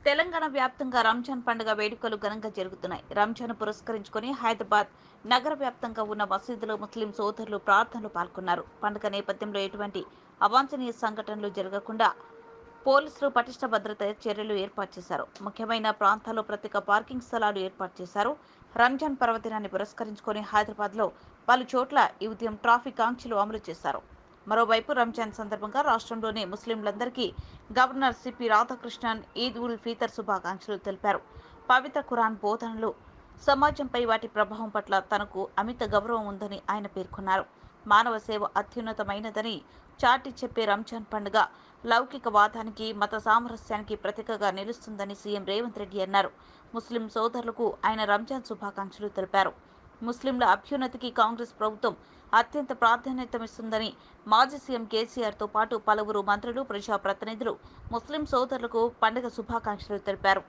తెలంగాణ వ్యాప్తంగా రంజాన్ పండుగ వేడుకలు ఘనంగా జరుగుతున్నాయి. రంజాన్ పురస్కరించుకొని హైదరాబాద్ నగర వ్యాప్తంగా ఉన్న మసీదులో ముస్లిం సోదరులు ప్రార్థనలు పాల్గొన్నారు. పండుగ నేపథ్యంలో ఎటువంటి అవాంఛనీయ సంఘటనలు జరగకుండా పోలీసులు పటిష్ట భద్రత చర్యలు ఏర్పాటు చేశారు. ముఖ్యమైన ప్రాంతాల్లో ప్రత్యేక పార్కింగ్ స్థలాలు ఏర్పాటు చేశారు. రంజాన్ పర్వదినాన్ని పురస్కరించుకొని హైదరాబాద్లో పలు చోట్ల ఈ ఉదయం ట్రాఫిక్ ఆంక్షలు అమలు చేశారు. మరోవైపు రంజాన్ సందర్భంగా రాష్ట్రంలోని ముస్లింలందరికీ గవర్నర్ సిపి రాధాకృష్ణన్ ఈద్ ఉల్ ఫితర్ శుభాకాంక్షలు తెలిపారు. పవిత్ర ఖురాన్ బోధనలు సమాజంపై వాటి ప్రభావం పట్ల తనకు అమిత గౌరవం ఉందని ఆయన పేర్కొన్నారు. మానవ సేవ అత్యున్నతమైనదని చాటి చెప్పే రంజాన్ పండుగ లౌకికవాదానికి, మత సామరస్యానికి ప్రతీకగా నిలుస్తుందని సీఎం రేవంత్ రెడ్డి అన్నారు. ముస్లిం సోదరులకు ఆయన రంజాన్ శుభాకాంక్షలు తెలిపారు. ముస్లింల అభ్యున్నతికి కాంగ్రెస్ ప్రభుత్వం అత్యంత ప్రాధాన్యతనిస్తుందని మాజీ సీఎం కేసీఆర్తో పాటు పలువురు మంత్రులు, ప్రజాప్రతినిధులు ముస్లిం సోదరులకు పండుగ శుభాకాంక్షలు తెలిపారు.